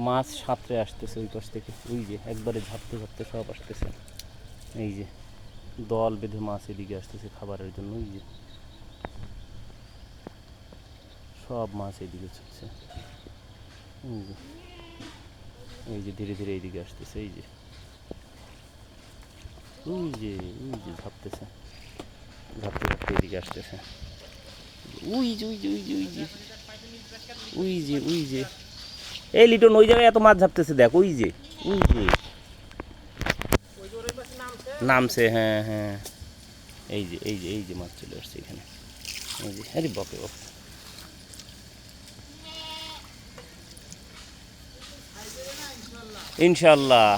মাছ সাঁতরে আসতেছে ওই পাশ থেকে, ওই যে একবারে ঝাপতে ঝাপতে সব আসতেছে। এই যে দল বেঁধে মাছ এদিকে আসতেছে খাবারের জন্য, ওই যে সব মাছ এদিকে ছুটছে। এই যে ধীরে ধীরে এইদিকে আসতেছে, এই যে ওই যে ওই যে ঝাপতেছে, ঝাপতে ঝাপতে এদিকে আসতেছে। ওই যে ওই যে ওই যে ওই যে ওই যে ওই যে এই লিটন ওই জায়গায় এত মাছ ঝাপতেছে দেখ, ওই যে ওই যে নামছে। হ্যাঁ হ্যাঁ, এই যে এই যে এই যে মাছ চলে আসছে এখানে, এই যে আরে বকে বক। ইনশাল্লাহ।